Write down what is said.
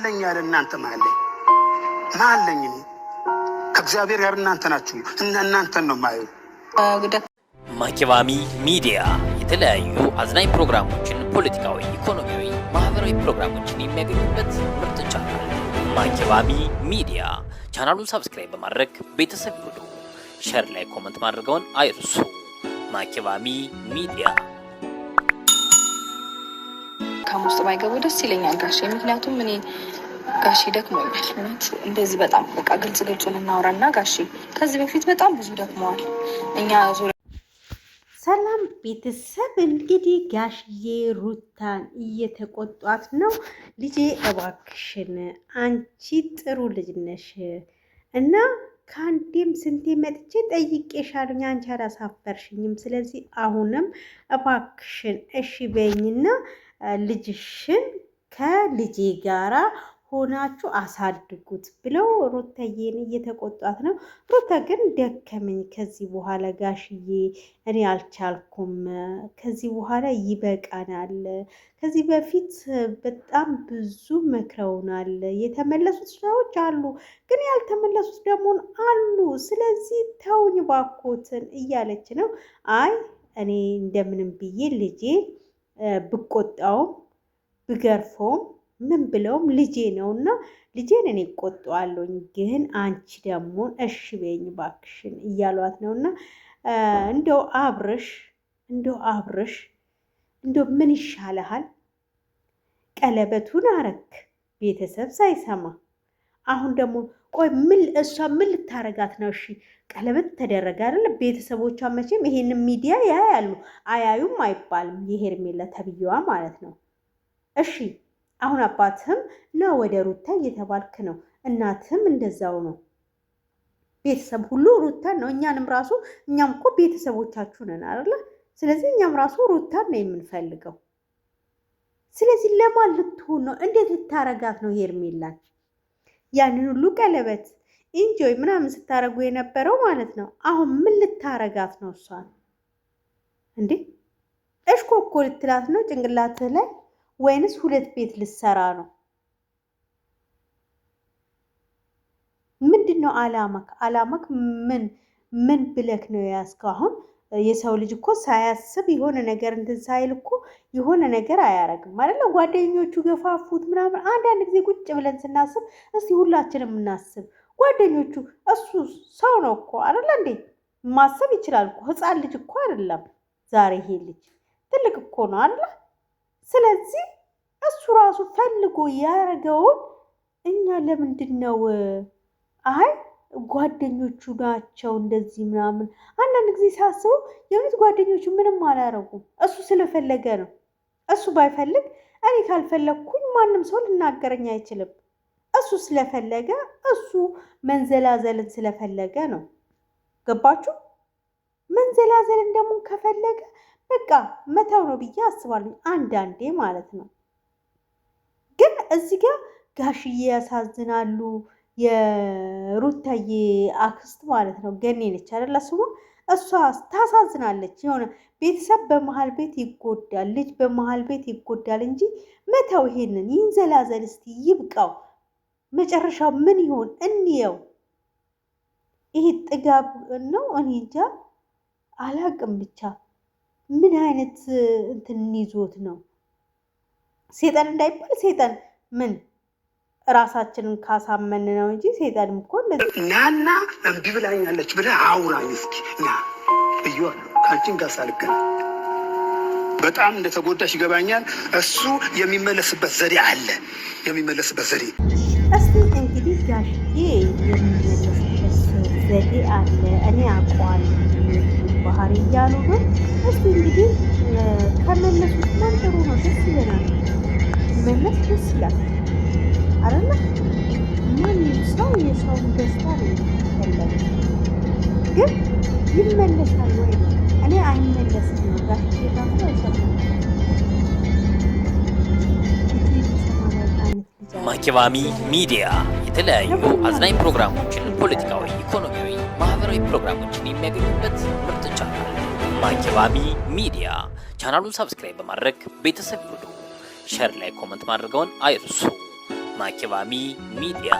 ማለኝ ያለ እናንተ ማለኝ እኔ ከእግዚአብሔር ጋር እናንተ ናችሁ እና እናንተን ነው ማየው። ማኪባሚ ሚዲያ የተለያዩ አዝናኝ ፕሮግራሞችን፣ ፖለቲካዊ፣ ኢኮኖሚያዊ፣ ማህበራዊ ፕሮግራሞችን የሚያገኙበት ምርጥ ቻናል ማኪባሚ ሚዲያ። ቻናሉን ሰብስክራይብ በማድረግ ቤተሰብ ይሁኑ። ሼር ላይ ኮሜንት ማድረግዎን አይርሱ። ማኪባሚ ሚዲያ ከሙስጥ ባይገቡ ደስ ይለኛል ጋሼ። ምክንያቱም እኔ ጋሼ ደክሞኛል ማለት እንደዚህ በጣም በቃ ግልጹን እናውራና ጋሼ ከዚህ በፊት በጣም ብዙ ደክመዋል። እኛ ሰላም ቤተሰብ፣ እንግዲህ ጋሽዬ ሩታን እየተቆጧት ነው። ልጄ እባክሽን አንቺ ጥሩ ልጅ ነሽ እና ከአንዴም ስንቴ መጥቼ ጠይቄሻለሁ፣ አንቺ አላሳፈርሽኝም። ስለዚህ አሁንም እባክሽን እሺ በይኝና ልጅሽን ከልጄ ጋራ ሆናችሁ አሳድጉት ብለው ሩታዬን እየተቆጧት ነው። ሩታ ግን ደከመኝ፣ ከዚህ በኋላ ጋሽዬ እኔ አልቻልኩም፣ ከዚህ በኋላ ይበቃናል። ከዚህ በፊት በጣም ብዙ መክረውናል። የተመለሱት ሰዎች አሉ፣ ግን ያልተመለሱት ደግሞ አሉ። ስለዚህ ተውኝ ባኮትን እያለች ነው። አይ እኔ እንደምንም ብዬ ልጄ ብቆጣውም ብገርፈውም ምን ብለውም ልጄ ነውና ልጄን እኔ እቆጣዋለሁኝ፣ ግን አንቺ ደግሞ እሺ በይኝ ባክሽን እያሏት ነውና እንደው አብርሽ እንደው ምን ይሻልሃል? ቀለበቱን አረክ ቤተሰብ ሳይሰማ፣ አሁን ደግሞ ቆይ እሷ ምን ልታረጋት ነው? እሺ ቀለበት ተደረገ አይደል? ቤተሰቦቿ መቼም ይሄንን ሚዲያ ያያሉ፣ አያዩም አይባልም። የሄርሜላ ተብዬዋ ማለት ነው። እሺ አሁን አባትህም ና ወደ ሩታ እየተባልክ ነው፣ እናትህም እንደዛው ነው። ቤተሰብ ሁሉ ሩታን ነው። እኛም እኮ ቤተሰቦቻችሁ ነን አይደለ? ስለዚህ እኛም ራሱ ሩታን ነው የምንፈልገው። ስለዚህ ለማን ልትሆን ነው? እንዴት ልታረጋት ነው ሄርሜላን? ያንን ሁሉ ቀለበት ኢንጆይ ምናምን ስታረጉ የነበረው ማለት ነው። አሁን ምን ልታረጋት ነው እሷን? እንዴ እሽኮኮ ልትላት ነው ጭንቅላትህ ላይ ወይንስ ሁለት ቤት ልሰራ ነው? ምንድነው አላማክ? ምን ብለክ ነው ያስከው? አሁን የሰው ልጅ እኮ ሳያስብ የሆነ ነገር እንትን ሳይል እኮ የሆነ ነገር አያረግም አይደል? ጓደኞቹ ገፋፉት ምናምን። አንዳንድ ጊዜ ቁጭ ብለን ስናስብ እስቲ ሁላችንም እናስብ። ጓደኞቹ እሱ ሰው ነው እኮ አይደል እንዴ? ማሰብ ይችላል እኮ። ህፃን ልጅ እኮ አይደለም ዛሬ። ይሄ ልጅ ትልቅ እኮ ነው አይደል? ስለዚህ እሱ ራሱ ፈልጎ ያረገውን እኛ ለምንድን ነው አይ ጓደኞቹ ናቸው እንደዚህ ምናምን። አንዳንድ ጊዜ ሳስበው የእውነት ጓደኞቹ ምንም አላረጉም፣ እሱ ስለፈለገ ነው። እሱ ባይፈልግ እኔ ካልፈለግኩኝ ማንም ሰው ልናገረኝ አይችልም። እሱ ስለፈለገ፣ እሱ መንዘላዘልን ስለፈለገ ነው። ገባችሁ? መንዘላዘልን ደግሞ ከፈለገ በቃ መተው ነው ብዬ አስባለሁ፣ አንዳንዴ ማለት ነው። ግን እዚህ ጋር ጋሽዬ ያሳዝናሉ። የሩታዬ አክስት ማለት ነው ገኔ ነች አይደል ስሟ? እሷ ታሳዝናለች። የሆነ ቤተሰብ በመሀል ቤት ይጎዳል፣ ልጅ በመሀል ቤት ይጎዳል እንጂ መተው ይሄንን ይንዘላዘል። እስቲ ይብቃው። መጨረሻው ምን ይሆን እንየው። ይሄ ጥጋብ ነው፣ እኔ እንጃ አላቅም። ብቻ ምን አይነት እንትን ይዞት ነው? ሴጣን እንዳይባል ሴጣን ምን ራሳችንን ካሳመን ነው እንጂ ሴጣንም እኮ እንደዚህ ናና እምቢ ብላኛለች ብለህ አውራኝ እስኪ ና እዩዋለሁ። ከአንቺን ጋር ሳልገናኝ በጣም እንደተጎዳሽ ይገባኛል። እሱ የሚመለስበት ዘዴ አለ፣ የሚመለስበት ዘዴ። እስቲ እንግዲህ ጋሽዬ የሚመለስበት ዘዴ አለ፣ እኔ አውቀዋለሁ ባህሪ እያሉ ነው። እስቲ እንግዲህ ከመለሱት ጥሩ ነው፣ ደስ ይለናል። መለስ ደስ ይላል አይደለ? ማንም ሰው የሰውን ደስታ ነው የሚፈለግ፣ ግን ይመለሳል ወይ? እኔ አይመለስም ነው ጋሽዬ ራሱ አይሰማም። ማኪባሚ ሚዲያ የተለያዩ አዝናኝ ፕሮግራሞችን፣ ፖለቲካዊ፣ ኢኮኖሚያዊ፣ ማህበራዊ ፕሮግራሞችን የሚያገኙበት ምርጥ ቻናል ማኪባሚ ሚዲያ። ቻናሉን ሰብስክራይብ በማድረግ ቤተሰብ ይሁኑ። ሼር ላይ ኮሜንት ማድረግዎን አይርሱ። ማኪባሚ ሚዲያ